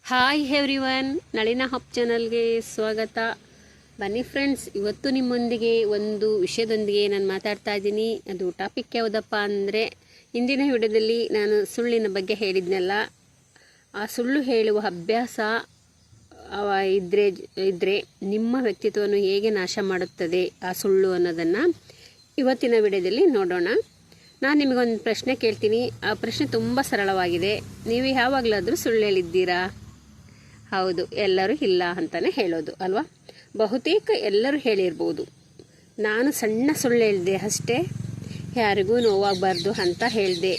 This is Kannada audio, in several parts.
ಹಾಯ್ ಎವ್ರಿವನ್, ನಳಿನ ಹಬ್ ಚಾನಲ್ಗೆ ಸ್ವಾಗತ. ಬನ್ನಿ ಫ್ರೆಂಡ್ಸ್, ಇವತ್ತು ನಿಮ್ಮೊಂದಿಗೆ ಒಂದು ವಿಷಯದೊಂದಿಗೆ ನಾನು ಮಾತಾಡ್ತಾ ಇದ್ದೀನಿ. ಅದು ಟಾಪಿಕ್ ಯಾವುದಪ್ಪ ಅಂದರೆ, ಇಂದಿನ ವಿಡಿಯೋದಲ್ಲಿ ನಾನು ಸುಳ್ಳಿನ ಬಗ್ಗೆ ಹೇಳಿದ್ನಲ್ಲ, ಆ ಸುಳ್ಳು ಹೇಳುವ ಅಭ್ಯಾಸ ಇದ್ದರೆ ನಿಮ್ಮ ವ್ಯಕ್ತಿತ್ವವನ್ನು ಹೇಗೆ ನಾಶ ಮಾಡುತ್ತದೆ ಆ ಸುಳ್ಳು ಅನ್ನೋದನ್ನು ಇವತ್ತಿನ ವಿಡಿಯೋದಲ್ಲಿ ನೋಡೋಣ. ನಾನು ನಿಮಗೊಂದು ಪ್ರಶ್ನೆ ಕೇಳ್ತೀನಿ. ಆ ಪ್ರಶ್ನೆ ತುಂಬ ಸರಳವಾಗಿದೆ. ನೀವು ಯಾವಾಗಲಾದರೂ ಸುಳ್ಳು ಹೇಳಿದ್ದೀರಾ? ಹೌದು, ಎಲ್ಲರೂ ಇಲ್ಲ ಅಂತಲೇ ಹೇಳೋದು ಅಲ್ವಾ? ಬಹುತೇಕ ಎಲ್ಲರೂ ಹೇಳಿರ್ಬೋದು. ನಾನು ಸಣ್ಣ ಸುಳ್ಳು ಹೇಳಿದೆ ಅಷ್ಟೇ, ಯಾರಿಗೂ ನೋವಾಗಬಾರ್ದು ಅಂತ ಹೇಳಿದೆ.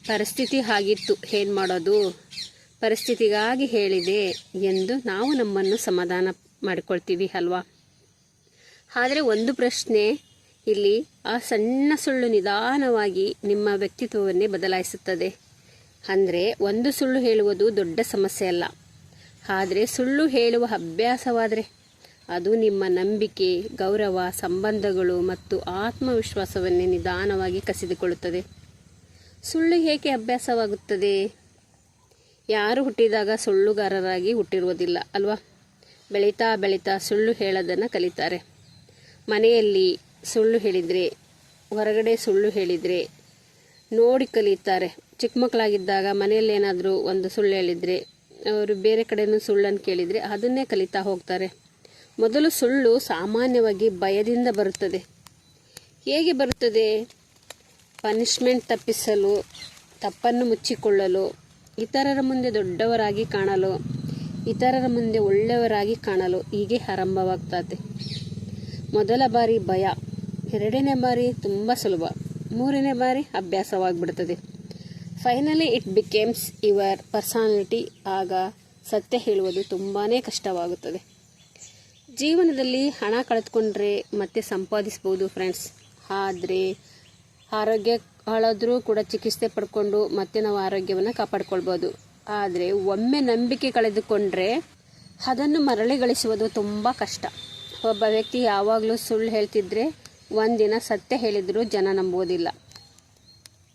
ಪರಿಸ್ಥಿತಿ ಆಗಿತ್ತು, ಏನು ಮಾಡೋದು, ಪರಿಸ್ಥಿತಿಗಾಗಿ ಹೇಳಿದೆ ಎಂದು ನಾವು ನಮ್ಮನ್ನು ಸಮಾಧಾನ ಮಾಡಿಕೊಳ್ತೀವಿ ಅಲ್ವಾ? ಆದರೆ ಒಂದು ಪ್ರಶ್ನೆ ಇಲ್ಲಿ, ಆ ಸಣ್ಣ ಸುಳ್ಳು ನಿಧಾನವಾಗಿ ನಿಮ್ಮ ವ್ಯಕ್ತಿತ್ವವನ್ನೇ ಬದಲಾಯಿಸುತ್ತದೆ. ಅಂದರೆ ಒಂದು ಸುಳ್ಳು ಹೇಳುವುದು ದೊಡ್ಡ ಸಮಸ್ಯೆ ಅಲ್ಲ, ಆದರೆ ಸುಳ್ಳು ಹೇಳುವ ಅಭ್ಯಾಸವಾದರೆ ಅದು ನಿಮ್ಮ ನಂಬಿಕೆ, ಗೌರವ, ಸಂಬಂಧಗಳು ಮತ್ತು ಆತ್ಮವಿಶ್ವಾಸವನ್ನೇ ನಿಧಾನವಾಗಿ ಕಸಿದುಕೊಳ್ಳುತ್ತದೆ. ಸುಳ್ಳು ಏಕೆ ಅಭ್ಯಾಸವಾಗುತ್ತದೆ? ಯಾರು ಹುಟ್ಟಿದಾಗ ಸುಳ್ಳುಗಾರರಾಗಿ ಹುಟ್ಟಿರುವುದಿಲ್ಲ ಅಲ್ವಾ? ಬೆಳೀತಾ ಬೆಳೀತಾ ಸುಳ್ಳು ಹೇಳೋದನ್ನು ಕಲಿತಾರೆ. ಮನೆಯಲ್ಲಿ ಸುಳ್ಳು ಹೇಳಿದರೆ, ಹೊರಗಡೆ ಸುಳ್ಳು ಹೇಳಿದರೆ ನೋಡಿ ಕಲಿತಾರೆ. ಚಿಕ್ಕ ಮಕ್ಕಳಾಗಿದ್ದಾಗ ಮನೆಯಲ್ಲಿ ಏನಾದರೂ ಒಂದು ಸುಳ್ಳು ಹೇಳಿದರೆ, ಅವರು ಬೇರೆ ಕಡೆಯೂ ಸುಳ್ಳನ್ನು ಕೇಳಿದರೆ ಅದನ್ನೇ ಕಲಿತಾ ಹೋಗ್ತಾರೆ. ಮೊದಲು ಸುಳ್ಳು ಸಾಮಾನ್ಯವಾಗಿ ಭಯದಿಂದ ಬರುತ್ತದೆ. ಹೇಗೆ ಬರುತ್ತದೆ? ಪನಿಷ್ಮೆಂಟ್ ತಪ್ಪಿಸಲು, ತಪ್ಪನ್ನು ಮುಚ್ಚಿಕೊಳ್ಳಲು, ಇತರರ ಮುಂದೆ ದೊಡ್ಡವರಾಗಿ ಕಾಣಲು, ಇತರರ ಮುಂದೆ ಒಳ್ಳೆಯವರಾಗಿ ಕಾಣಲು, ಹೀಗೆ ಆರಂಭವಾಗ್ತದೆ. ಮೊದಲ ಬಾರಿ ಭಯ, ಎರಡನೇ ಬಾರಿ ತುಂಬ ಸುಲಭ, ಮೂರನೇ ಬಾರಿ ಅಭ್ಯಾಸವಾಗಿಬಿಡ್ತದೆ. Finally it becames your personality. ಆಗ ಸತ್ಯ ಹೇಳುವುದು ತುಂಬಾ ಕಷ್ಟವಾಗುತ್ತದೆ. ಜೀವನದಲ್ಲಿ ಹಣ ಕಳೆದುಕೊಂಡ್ರೆ ಮತ್ತೆ ಸಂಪಾದಿಸ್ಬೋದು ಫ್ರೆಂಡ್ಸ್. ಆದರೆ ಆರೋಗ್ಯ ಹಾಳಾದರೂ ಕೂಡ ಚಿಕಿತ್ಸೆ ಪಡ್ಕೊಂಡು ಮತ್ತೆ ನಾವು ಆರೋಗ್ಯವನ್ನು ಕಾಪಾಡ್ಕೊಳ್ಬೋದು. ಆದರೆ ಒಮ್ಮೆ ನಂಬಿಕೆ ಕಳೆದುಕೊಂಡ್ರೆ ಅದನ್ನು ಮರಳಿ ಗಳಿಸುವುದು ತುಂಬ ಕಷ್ಟ. ಒಬ್ಬ ವ್ಯಕ್ತಿ ಯಾವಾಗಲೂ ಸುಳ್ಳು ಹೇಳ್ತಿದ್ರೆ ಒಂದಿನ ಸತ್ಯ ಹೇಳಿದರೂ ಜನ ನಂಬೋದಿಲ್ಲ.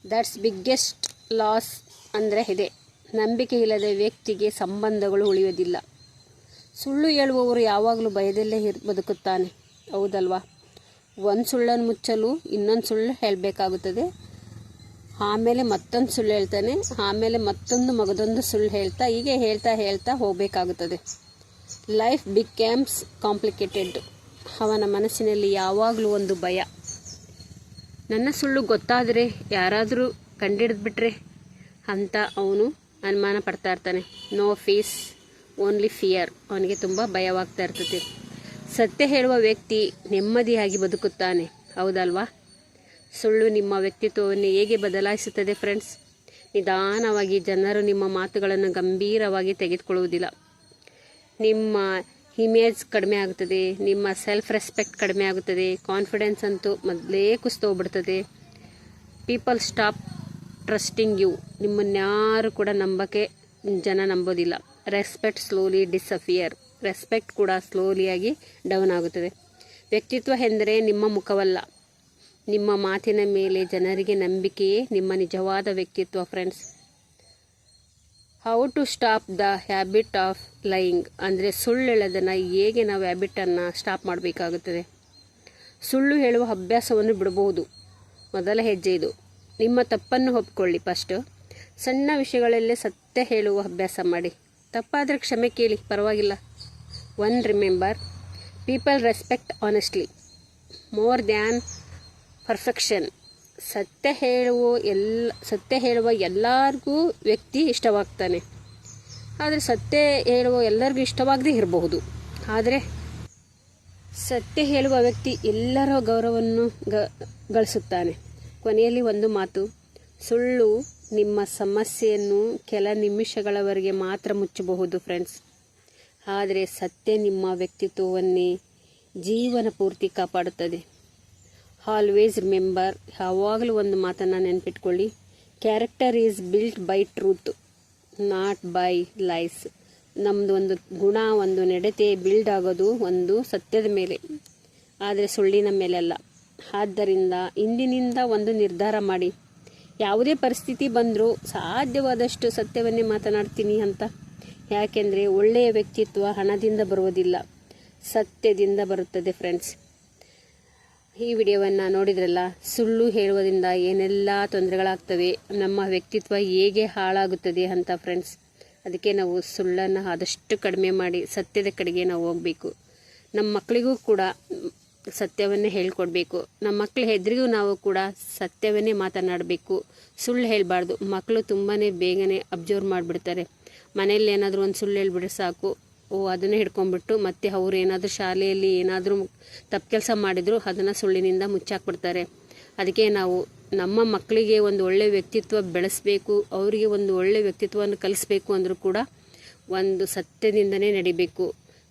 ದಟ್ಸ್ ಬಿಗ್ಗೆಸ್ಟ್ ಲಾಸ್ ಅಂದರೆ ಇದೆ. ನಂಬಿಕೆ ಇಲ್ಲದ ವ್ಯಕ್ತಿಗೆ ಸಂಬಂಧಗಳು ಉಳಿಯೋದಿಲ್ಲ. ಸುಳ್ಳು ಹೇಳುವವರು ಯಾವಾಗಲೂ ಭಯದಲ್ಲೇ ಬದುಕುತ್ತಾನೆ, ಹೌದಲ್ವಾ? ಒಂದು ಸುಳ್ಳನ್ನು ಮುಚ್ಚಲು ಇನ್ನೊಂದು ಸುಳ್ಳು ಹೇಳಬೇಕಾಗುತ್ತದೆ, ಆಮೇಲೆ ಮತ್ತೊಂದು ಸುಳ್ಳು ಹೇಳ್ತಾನೆ, ಆಮೇಲೆ ಮಗದೊಂದು ಸುಳ್ಳು ಹೀಗೆ ಹೇಳ್ತಾ ಹೋಗಬೇಕಾಗುತ್ತದೆ. Life becomes complicated. ಅವನ ಮನಸ್ಸಿನಲ್ಲಿ ಯಾವಾಗಲೂ ಒಂದು ಭಯ. ನನ್ನ ಸುಳ್ಳು ಗೊತ್ತಾದರೆ, ಯಾರಾದರೂ ಕಂಡಿಡಿದ್ಬಿಟ್ರೆ ಅಂತ ಅವನು ಅನುಮಾನ ಪಡ್ತಾ ಇರ್ತಾನೆ. No fees, only fear. ಅವನಿಗೆ ತುಂಬ ಭಯವಾಗ್ತಾ ಇರ್ತದೆ. ಸತ್ಯ ಹೇಳುವ ವ್ಯಕ್ತಿ ನೆಮ್ಮದಿಯಾಗಿ ಬದುಕುತ್ತಾನೆ, ಹೌದಲ್ವಾ? ಸುಳ್ಳು ನಿಮ್ಮ ವ್ಯಕ್ತಿತ್ವವನ್ನು ಹೇಗೆ ಬದಲಾಯಿಸುತ್ತದೆ ಫ್ರೆಂಡ್ಸ್? ನಿಧಾನವಾಗಿ. ಜನರು ನಿಮ್ಮ ಮಾತುಗಳನ್ನು ಗಂಭೀರವಾಗಿ ತೆಗೆದುಕೊಳ್ಳುವುದಿಲ್ಲ. ನಿಮ್ಮ ಇಮೇಜ್ ಕಡಿಮೆ ಆಗುತ್ತದೆ, ನಿಮ್ಮ ಸೆಲ್ಫ್ ರೆಸ್ಪೆಕ್ಟ್ ಕಡಿಮೆ ಆಗುತ್ತದೆ, ಕಾನ್ಫಿಡೆನ್ಸ್ ಅಂತೂ ಮೊದಲೇ ಕುಸಿದೋಗ್ಬಿಡ್ತದೆ. People stop trusting you. ನಿಮ್ಮನ್ಯಾರು ಕೂಡ ಜನ ನಂಬೋದಿಲ್ಲ. Respect slowly ಡಿಸಫಿಯರ್. ರೆಸ್ಪೆಕ್ಟ್ ಕೂಡ ಸ್ಲೋಲಿಯಾಗಿ ಡೌನ್ ಆಗುತ್ತದೆ. ವ್ಯಕ್ತಿತ್ವ ಎಂದರೆ ನಿಮ್ಮ ಮುಖವಲ್ಲ, ನಿಮ್ಮ ಮಾತಿನ ಮೇಲೆ ಜನರಿಗೆ ನಂಬಿಕೆಯೇ ನಿಮ್ಮ ನಿಜವಾದ ವ್ಯಕ್ತಿತ್ವ friends. How to stop the habit of lying. ಅಂದರೆ ಸುಳ್ಳು ಹೇಳೋದನ್ನು ಹೇಗೆ ನಾವು ಹ್ಯಾಬಿಟನ್ನು ಸ್ಟಾಪ್ ಮಾಡಬೇಕಾಗುತ್ತದೆ. ಸುಳ್ಳು ಹೇಳುವ ಅಭ್ಯಾಸವನ್ನು ಬಿಡಬಹುದು. ಮೊದಲ ಹೆಜ್ಜೆ ಇದು. ನಿಮ್ಮ ತಪ್ಪನ್ನು ಒಪ್ಕೊಳ್ಳಿ ಫಸ್ಟು. ಸಣ್ಣ ವಿಷಯಗಳಲ್ಲೇ ಸತ್ಯ ಹೇಳುವ ಅಭ್ಯಾಸ ಮಾಡಿ. ತಪ್ಪಾದರೆ ಕ್ಷಮೆ ಕೇಳಿ, ಪರವಾಗಿಲ್ಲ. Remember, people respect honestly more than perfection. ಸತ್ಯ ಹೇಳುವ ಎಲ್ಲರಿಗೂ ವ್ಯಕ್ತಿ ಇಷ್ಟವಾಗ್ತಾನೆ. ಆದರೆ ಸತ್ಯ ಹೇಳುವ ಎಲ್ಲರಿಗೂ ಇಷ್ಟವಾಗದೇ ಇರಬಹುದು. ಆದರೆ ಸತ್ಯ ಹೇಳುವ ವ್ಯಕ್ತಿ ಎಲ್ಲರ ಗೌರವವನ್ನು ಗಳಿಸುತ್ತಾನೆ. ಕೊನೆಯಲ್ಲಿ ಒಂದು ಮಾತು, ಸುಳ್ಳು ನಿಮ್ಮ ಸಮಸ್ಯೆಯನ್ನು ಕೆಲ ನಿಮಿಷಗಳವರೆಗೆ ಮಾತ್ರ ಮುಚ್ಚಬಹುದು ಫ್ರೆಂಡ್ಸ್. ಆದರೆ ಸತ್ಯ ನಿಮ್ಮ ವ್ಯಕ್ತಿತ್ವವನ್ನೇ ಜೀವನ ಪೂರ್ತಿ ಕಾಪಾಡುತ್ತದೆ. ಆಲ್ವೇಸ್ ರಿಮೆಂಬರ್, ಯಾವಾಗಲೂ ಒಂದು ಮಾತನ್ನು ನೆನಪಿಟ್ಕೊಳ್ಳಿ, character is built by truth, not by lies. ನಮ್ಮದು ಒಂದು ಗುಣ, ಒಂದು ನಡತೆ ಬಿಲ್ಡ್ ಆಗೋದು ಒಂದು ಸತ್ಯದ ಮೇಲೆ, ಆದರೆ ಸುಳ್ಳಿನ ಮೇಲೆ ಅಲ್ಲ. ಆದ್ದರಿಂದ ಇಂದಿನಿಂದ ಒಂದು ನಿರ್ಧಾರ ಮಾಡಿ, ಯಾವುದೇ ಪರಿಸ್ಥಿತಿ ಬಂದರೂ ಸಾಧ್ಯವಾದಷ್ಟು ಸತ್ಯವನ್ನೇ ಮಾತನಾಡ್ತೀನಿ ಅಂತ. ಯಾಕೆಂದರೆ ಒಳ್ಳೆಯ ವ್ಯಕ್ತಿತ್ವ ಹಣದಿಂದ ಬರುವುದಿಲ್ಲ, ಸತ್ಯದಿಂದ ಬರುತ್ತದೆ ಫ್ರೆಂಡ್ಸ್. ಈ ವಿಡಿಯೋವನ್ನು ನೋಡಿದ್ರಲ್ಲ, ಸುಳ್ಳು ಹೇಳುವುದರಿಂದ ಏನೆಲ್ಲ ತೊಂದರೆಗಳಾಗ್ತವೆ, ನಮ್ಮ ವ್ಯಕ್ತಿತ್ವ ಹೇಗೆ ಹಾಳಾಗುತ್ತದೆ ಅಂತ ಫ್ರೆಂಡ್ಸ್. ಅದಕ್ಕೆ ನಾವು ಸುಳ್ಳನ್ನು ಆದಷ್ಟು ಕಡಿಮೆ ಮಾಡಿ ಸತ್ಯದ ಕಡೆಗೆ ನಾವು ಹೋಗಬೇಕು. ನಮ್ಮ ಮಕ್ಕಳಿಗೂ ಕೂಡ ಸತ್ಯವನ್ನೇ ಹೇಳ್ಕೊಡ್ಬೇಕು. ನಮ್ಮ ಮಕ್ಕಳ ಎದುರಿಗೂ ನಾವು ಕೂಡ ಸತ್ಯವನ್ನೇ ಮಾತನಾಡಬೇಕು, ಸುಳ್ಳು ಹೇಳಬಾರ್ದು. ಮಕ್ಕಳು ತುಂಬಾ ಬೇಗನೆ ಅಬ್ಸರ್ವ್ ಮಾಡಿಬಿಡ್ತಾರೆ. ಮನೆಯಲ್ಲಿ ಏನಾದರೂ ಒಂದು ಸುಳ್ಳು ಹೇಳ್ಬಿಟ್ರೆ ಸಾಕು, ಅದನ್ನೇ ಹಿಡ್ಕೊಂಡ್ಬಿಟ್ಟು ಮತ್ತೆ ಅವ್ರು ಏನಾದರೂ ಶಾಲೆಯಲ್ಲಿ ಏನಾದರೂ ತಪ್ಪು ಕೆಲಸ ಮಾಡಿದ್ರು ಅದನ್ನು ಸುಳ್ಳಿನಿಂದ ಮುಚ್ಚಾಕ್ಬಿಡ್ತಾರೆ. ಅದಕ್ಕೆ ನಾವು ನಮ್ಮ ಮಕ್ಕಳಿಗೆ ಒಂದು ಒಳ್ಳೆಯ ವ್ಯಕ್ತಿತ್ವ ಬೆಳೆಸಬೇಕು, ಅವರಿಗೆ ಒಂದು ಒಳ್ಳೆಯ ವ್ಯಕ್ತಿತ್ವವನ್ನು ಕಲಿಸ್ಬೇಕು ಅಂದರೂ ಕೂಡ ಒಂದು ಸತ್ಯದಿಂದನೇ ನಡಿಬೇಕು.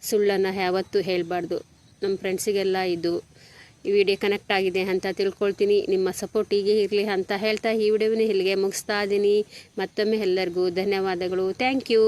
ಸುಳ್ಳನ್ನು ಯಾವತ್ತೂ ಹೇಳಬಾರ್ದು. ನಮ್ಮ ಫ್ರೆಂಡ್ಸಿಗೆಲ್ಲ ಈ ವಿಡಿಯೋ ಕನೆಕ್ಟ್ ಆಗಿದೆ ಅಂತ ತಿಳ್ಕೊಳ್ತೀನಿ. ನಿಮ್ಮ ಸಪೋರ್ಟ್ ಹೀಗೆ ಇರಲಿ ಅಂತ ಹೇಳ್ತಾ ಈ ವಿಡಿಯೋನ ಇಲ್ಲಿಗೆ ಮುಗಿಸ್ತಾ ಇದ್ದೀನಿ. ಮತ್ತೊಮ್ಮೆ ಎಲ್ಲರಿಗೂ ಧನ್ಯವಾದಗಳು. Thank you.